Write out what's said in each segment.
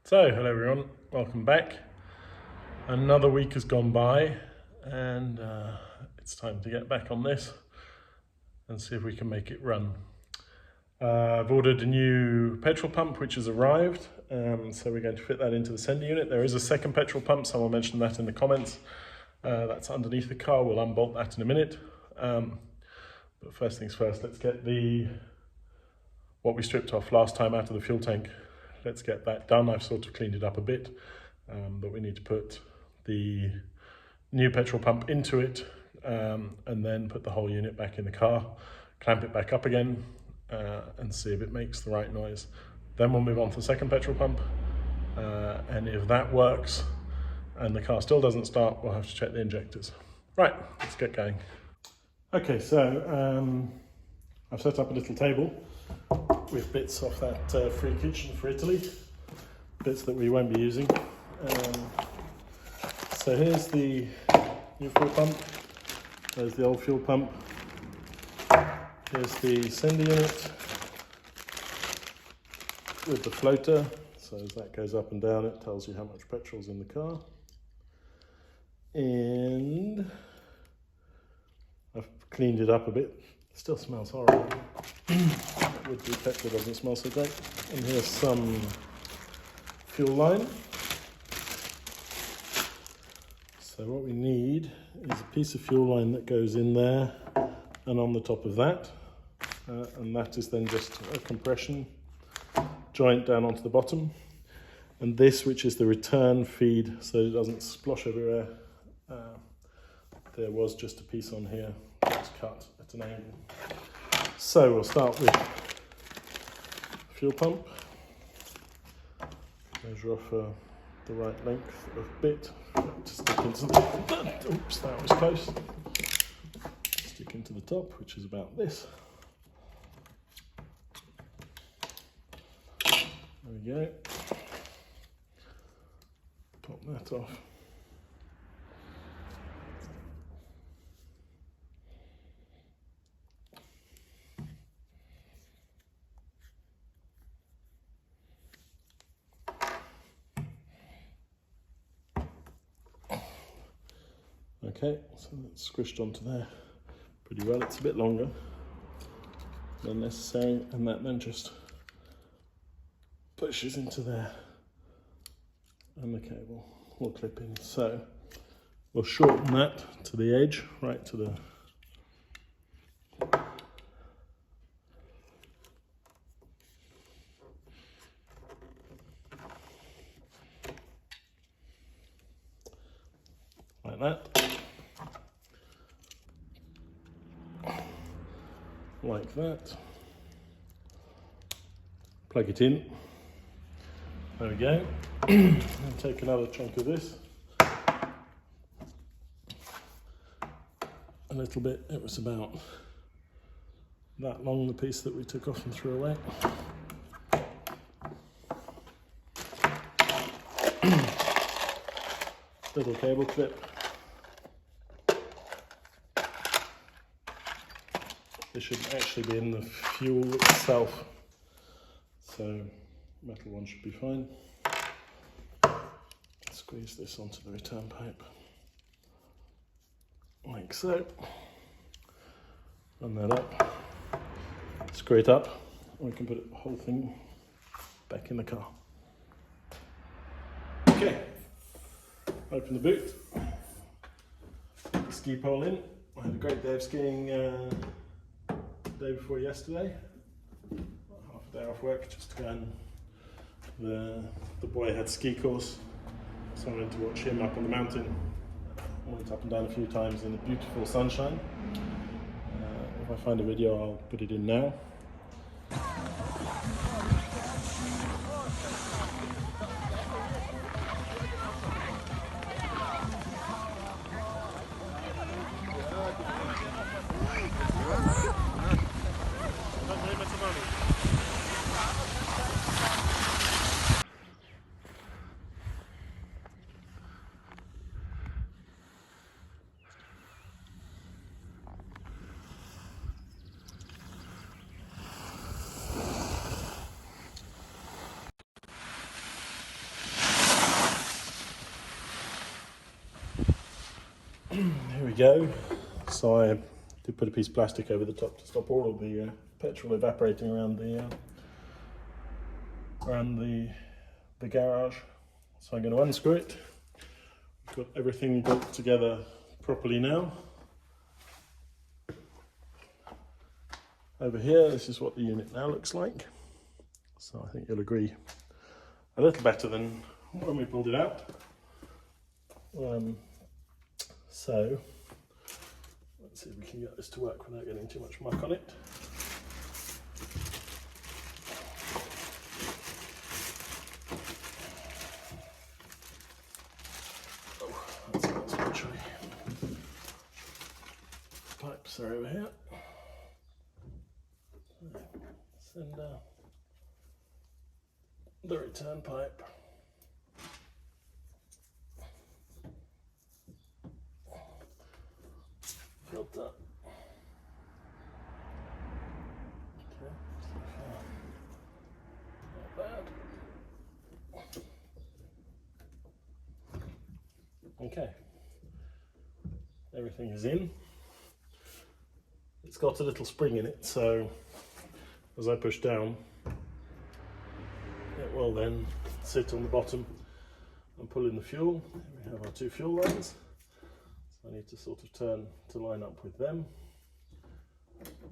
So, hello everyone, welcome back. Another week has gone by and it's time to get back on this and see if we can make it run. I've ordered a new petrol pump which has arrived, so we're going to fit that into the sender unit. There is a second petrol pump, someone mentioned that in the comments. That's underneath the car, we'll unbolt that in a minute. But first things first, let's get what we stripped off last time out of the fuel tank. Let's get that done. I've sort of cleaned it up a bit, but we need to put the new petrol pump into it and then put the whole unit back in the car, clamp it back up again and see if it makes the right noise. Then we'll move on to the second petrol pump, and if that works and the car still doesn't start, we'll have to check the injectors. Right, let's get going. Okay, so I've set up a little table with bits off that free kitchen for Italy, bits that we won't be using. So here's the new fuel pump, there's the old fuel pump, here's the sender unit with the floater, so as that goes up and down it tells you how much petrol's in the car. And I've cleaned it up a bit, it still smells horrible. Would be petrol doesn't smell so great. And here's some fuel line. So what we need is a piece of fuel line that goes in there and on the top of that. And that is then just a compression joint down onto the bottom. And this, which is the return feed, so it doesn't splosh everywhere. There was just a piece on here that was cut at an angle. So we'll start with fuel pump, measure off the right length of bit to stick into the, oops, that was close, stick into the top, which is about this. There we go, pop that off. Okay, so that's squished onto there pretty well. It's a bit longer than necessary, and that then just pushes into there, and the cable will clip in. So we'll shorten that to the edge, right to the like that. Like that. Plug it in. There we go. And take another chunk of this. A little bit, it was about that long, the piece that we took off and threw away. Little cable clip. This should actually be in the fuel itself, so metal one should be fine. Squeeze this onto the return pipe, like so. Run that up, screw it up, and we can put the whole thing back in the car. Okay, open the boot, put the ski pole in. I had a great day of skiing day before yesterday, half a day off work just to go, and the boy had ski course, so I went to watch him up on the mountain. I went up and down a few times in the beautiful sunshine. If I find a video, I'll put it in now. we go. So I did put a piece of plastic over the top to stop all of the petrol evaporating around the garage. So I'm going to unscrew it. Got everything built together properly now. Over here, this is what the unit now looks like. So I think you'll agree, a little better than when we pulled it out. So let's see if we can get this to work without getting too much muck on it. Oh, that's actually pipes are over here. Send the return pipe. Filter. Okay, not bad. Okay, everything is in. It's got a little spring in it, so as I push down, it will then sit on the bottom and pull in the fuel. Here we have our two fuel lines. So I need to sort of turn to line up with them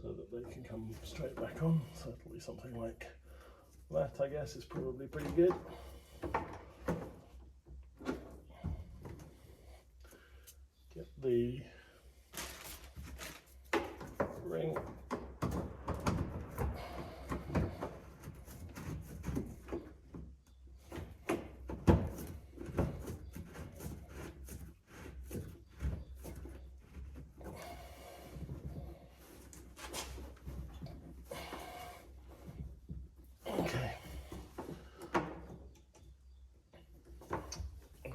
so that they can come straight back on. So it'll be something like that, I guess, is probably pretty good. Get the ring.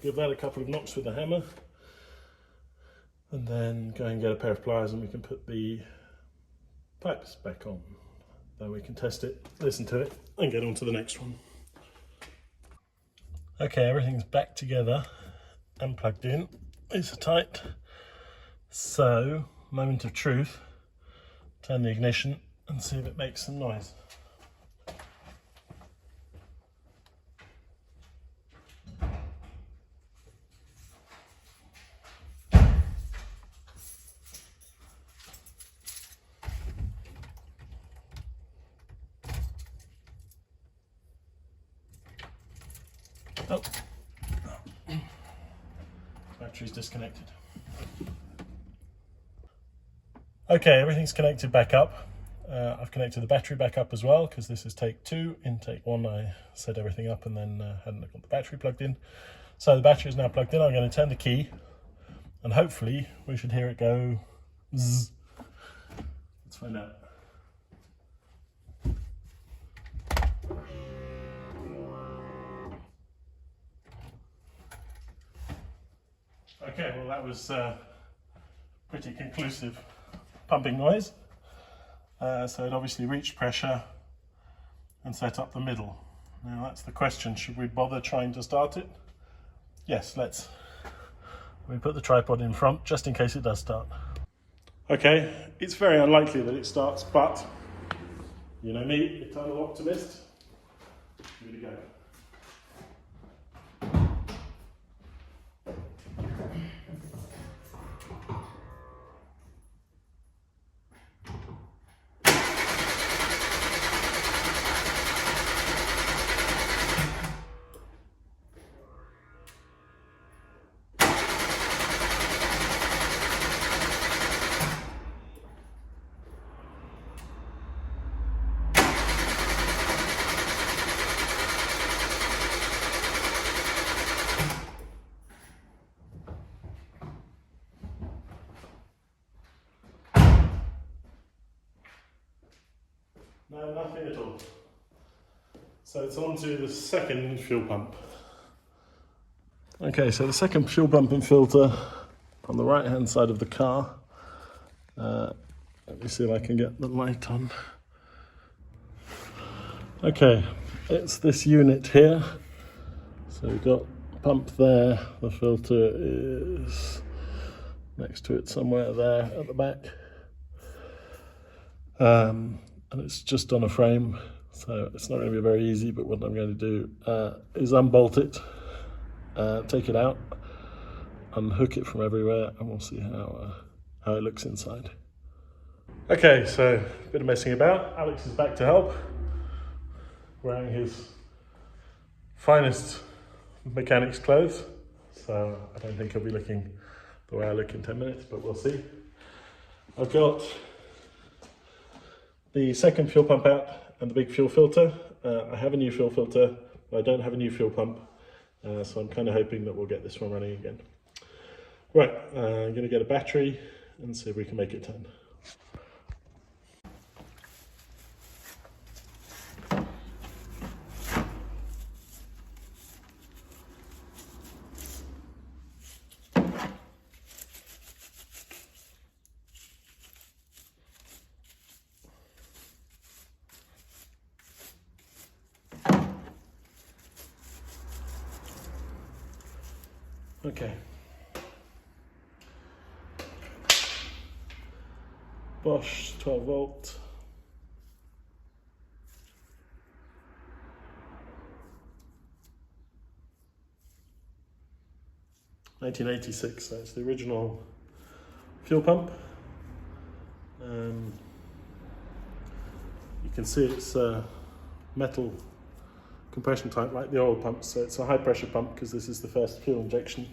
Give that a couple of knocks with the hammer, and then go and get a pair of pliers and we can put the pipes back on. Then we can test it, listen to it, and get on to the next one. Okay, everything's back together and plugged in. These are tight. So, moment of truth, turn the ignition and see if it makes some noise. Oh, battery's disconnected. Okay, everything's connected back up. I've connected the battery back up as well because this is take 2. In take 1 I set everything up and then hadn't got the battery plugged in. So the battery is now plugged in. I'm going to turn the key and hopefully we should hear it go zzz. Let's find out. Okay, well that was pretty conclusive pumping noise. So it obviously reached pressure and set up the middle. Now that's the question, should we bother trying to start it? Yes, let's. We put the tripod in front just in case it does start. Okay, it's very unlikely that it starts, but you know me, eternal optimist. Give it a go. No, nothing at all. So it's on to the second fuel pump. Okay, so the second fuel pump and filter on the right hand side of the car. Let me see if I can get the light on. Okay, it's this unit here. So we've got pump there, the filter is next to it somewhere there at the back. And it's just on a frame, so it's not going to be very easy, but what I'm going to do is unbolt it, take it out, unhook it from everywhere, and we'll see how it looks inside. Okay, so a bit of messing about. Alex is back to help, wearing his finest mechanic's clothes, so I don't think he'll be looking the way I look in 10 minutes, but we'll see. I've got the second fuel pump out and the big fuel filter. I have a new fuel filter, but I don't have a new fuel pump, so I'm kind of hoping that we'll get this one running again. Right, I'm going to get a battery and see if we can make it turn. Okay. Bosch 12 volt. $1986, so it's the original fuel pump. You can see it's metal compression type like the oil pump, so it's a high pressure pump because this is the first fuel injection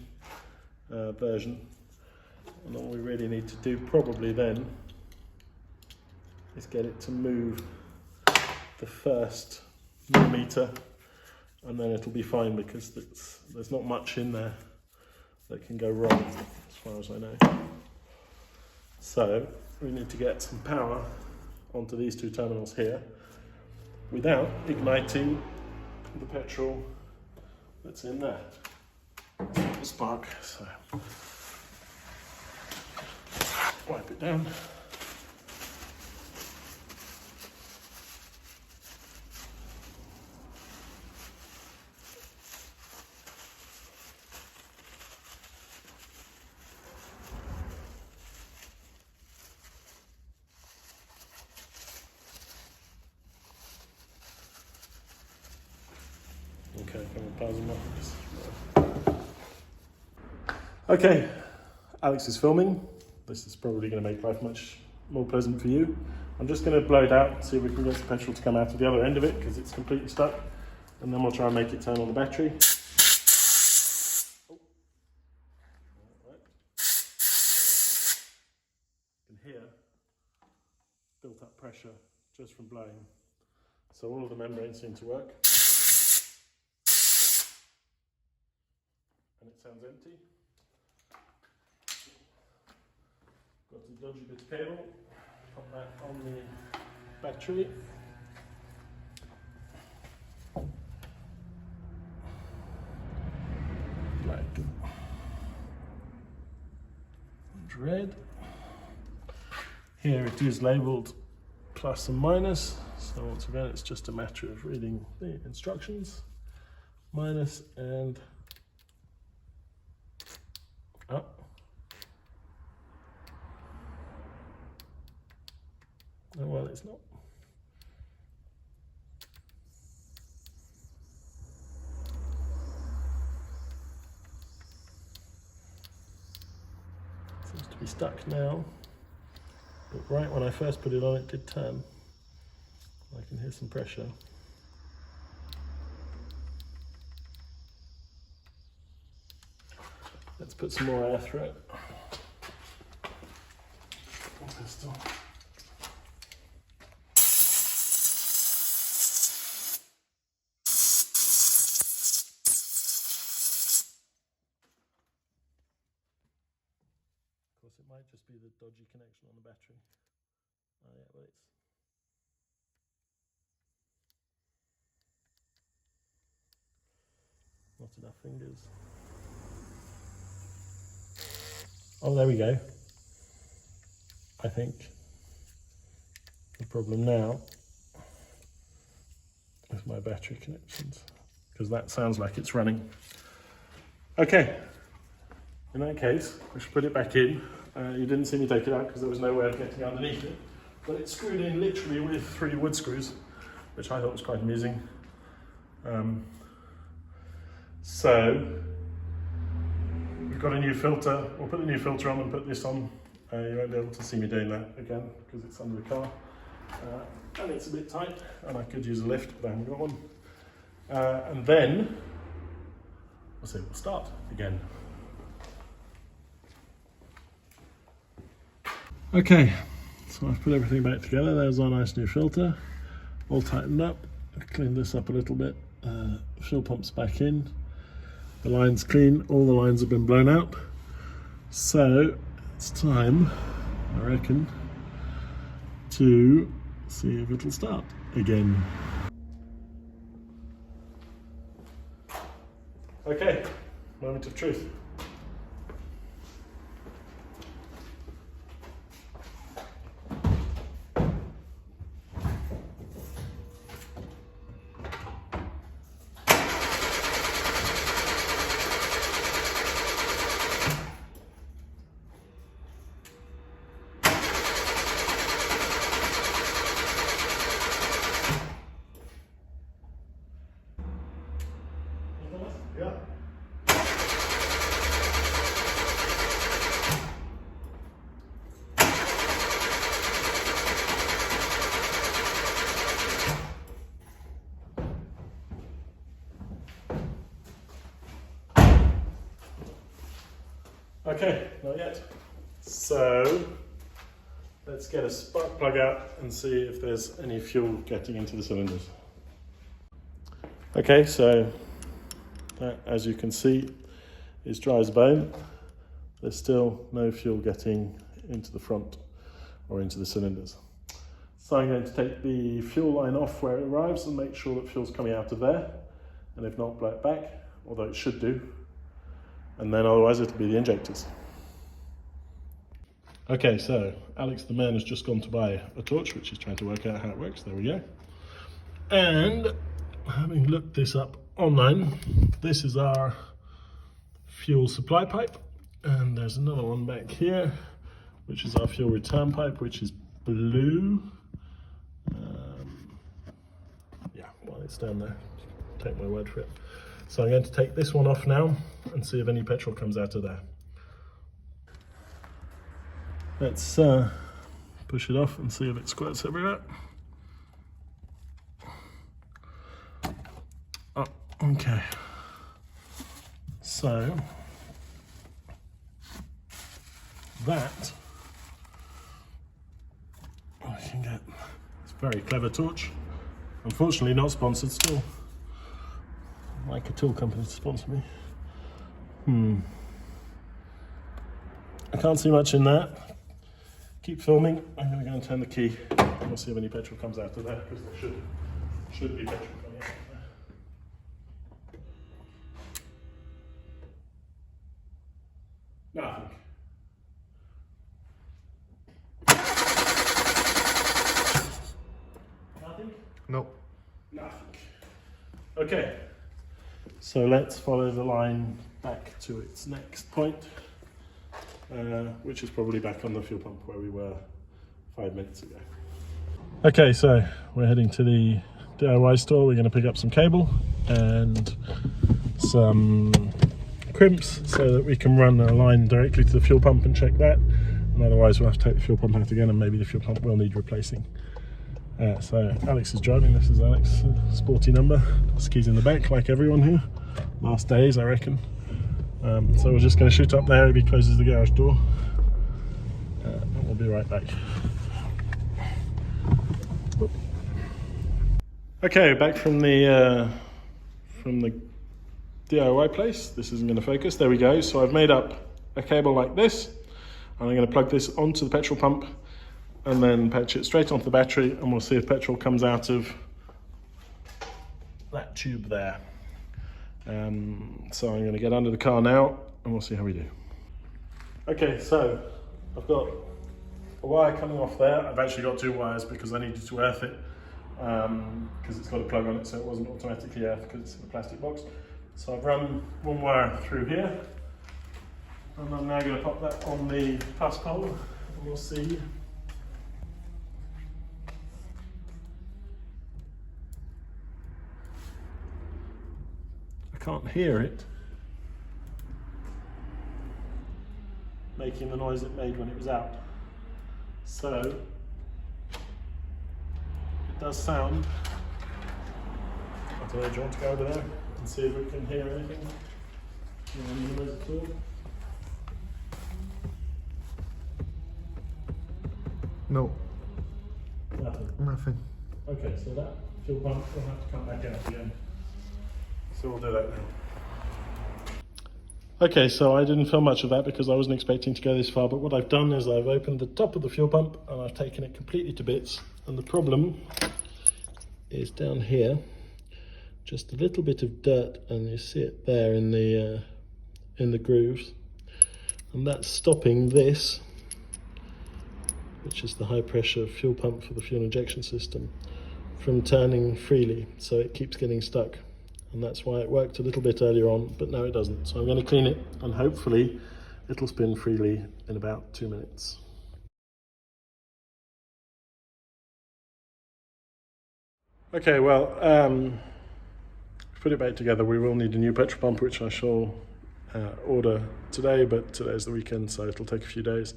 version. And all we really need to do probably then is get it to move the first millimeter, and then it'll be fine because there's not much in there that can go wrong as far as I know. So we need to get some power onto these two terminals here without igniting the petrol that's in there. The spark, so wipe it down. Okay, can we pause them off? Okay, Alex is filming. This is probably going to make life much more pleasant for you. I'm just going to blow it out and see if we can get the petrol to come out of the other end of it because it's completely stuck. And then we'll try and make it turn on the battery. Oh. Right. You can hear built up pressure just from blowing. So all of the membranes seem to work. And it sounds empty. Got a dodgy bit of cable, pop that on the battery. Black and red. Here it is labelled plus and minus, so once again it's just a matter of reading the instructions. Minus and up. Oh well, it's not. Seems to be stuck now, but right when I first put it on, it did turn. I can hear some pressure. Let's put some more air through it. Pistol. Of course, it might just be the dodgy connection on the battery. Oh yeah, but it's not enough fingers. Oh, there we go. I think the problem now is my battery connections, because that sounds like it's running. Okay, In that case, we should put it back in. You didn't see me take it out because there was no way of getting underneath it, but it's screwed in literally with 3 wood screws, which I thought was quite amusing. So we've got a new filter. We'll put the new filter on and put this on. You won't be able to see me doing that again because it's under the car. And it's a bit tight, and I could use a lift, but I haven't got one. And then we'll start again. Okay, so I've put everything back together. There's our nice new filter, all tightened up. I've cleaned this up a little bit. Fuel pump's back in. The line's clean, all the lines have been blown out. So it's time, I reckon, to see if it'll start again. Okay, moment of truth. Yeah. Okay, not yet. So let's get a spark plug out and see if there's any fuel getting into the cylinders. Okay, so that, as you can see, is dry as a bone. There's still no fuel getting into the front or into the cylinders. So I'm going to take the fuel line off where it arrives and make sure that fuel's coming out of there. And if not, blow it back, although it should do. And then otherwise it'll be the injectors. Okay, so Alex the man has just gone to buy a torch, which is trying to work out how it works. There we go. And having looked this up online, this is our fuel supply pipe, and there's another one back here which is our fuel return pipe, which is blue. Yeah, well, it's down there, take my word for it. So I'm going to take this one off now and see if any petrol comes out of there. Let's push it off and see if it squirts everywhere. Oh, okay. So that I can get. It's a very clever torch. Unfortunately, not sponsored still. I'd like a tool company to sponsor me. I can't see much in that. Keep filming. I'm going to go and turn the key and we'll see if any petrol comes out of there, because there should be petrol coming out of there. Nothing. Nothing? Nope. Nothing. Okay, so let's follow the line back to its next point, which is probably back on the fuel pump where we were 5 minutes ago. Okay, so we're heading to the DIY store. We're going to pick up some cable and some crimps so that we can run a line directly to the fuel pump and check that. And otherwise we'll have to take the fuel pump out again, and maybe the fuel pump will need replacing. So Alex is driving. This is Alex, sporty number. Skis in the back, like everyone here. Last days, I reckon. So we're just going to shoot up there if he closes the garage door. And we'll be right back. Okay, back from the DIY place. This isn't going to focus. There we go. So I've made up a cable like this, and I'm going to plug this onto the petrol pump and then patch it straight onto the battery, and we'll see if petrol comes out of that tube there. So I'm going to get under the car now and we'll see how we do. Okay, so I've got a wire coming off there. I've actually got 2 wires because I needed to earth it, because it's got a plug on it, so it wasn't automatically earthed because it's in a plastic box. So I've run 1 wire through here, And I'm now going to pop that on the plus pole and we'll see. I can't hear it making the noise it made when it was out. So it does sound. I don't know, do you want to go over there and see if we can hear anything? Any noise at all? No. Nothing. Nothing. Okay, so that fuel pump will have to come back out again. So we'll do that now. Okay, so I didn't film much of that because I wasn't expecting to go this far, but what I've done is I've opened the top of the fuel pump and I've taken it completely to bits. And the problem is down here, just a little bit of dirt, and you see it there in the grooves. And that's stopping this, which is the high pressure fuel pump for the fuel injection system, from turning freely, so it keeps getting stuck. And that's why it worked a little bit earlier on, but now it doesn't. So I'm going to clean it and hopefully it'll spin freely in about 2 minutes. Okay, well, put it back together. We will need a new petrol pump, which I shall order today, but today's the weekend, so it'll take a few days.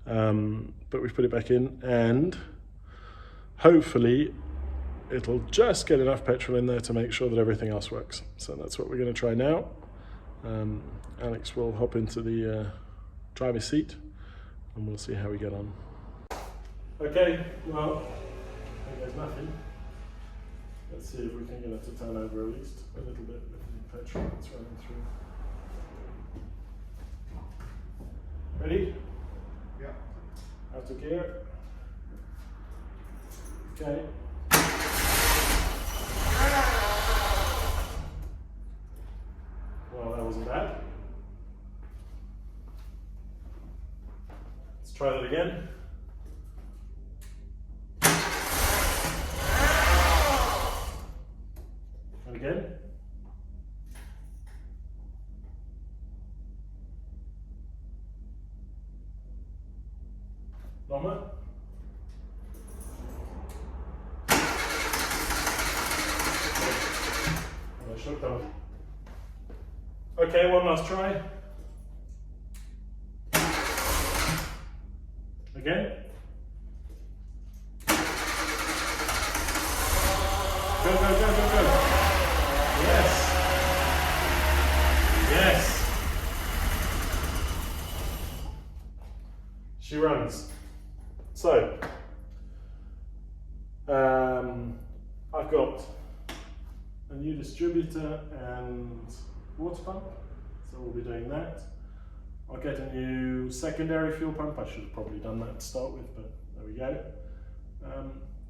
But we've put it back in and hopefully it'll just get enough petrol in there to make sure that everything else works. So that's what we're going to try now. Alex will hop into the driver's seat and we'll see how we get on. Okay, well, there's nothing. Let's see if we can get it to turn over at least a little bit with the petrol that's running through. Ready? Yeah. Out of gear. Okay. Well, that wasn't bad. Let's try that again. And again. Longer. Okay, one last try. Again. Go, go, go, go, go. Yes. Yes. She runs. So, I've got a new distributor and water pump, so we'll be doing that. I'll get a new secondary fuel pump. I should have probably done that to start with, but there we go.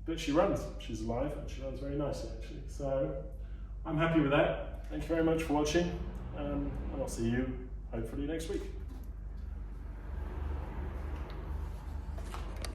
But she runs, she's alive, and she runs very nicely actually. So I'm happy with that. Thank you very much for watching, and I'll see you hopefully next week.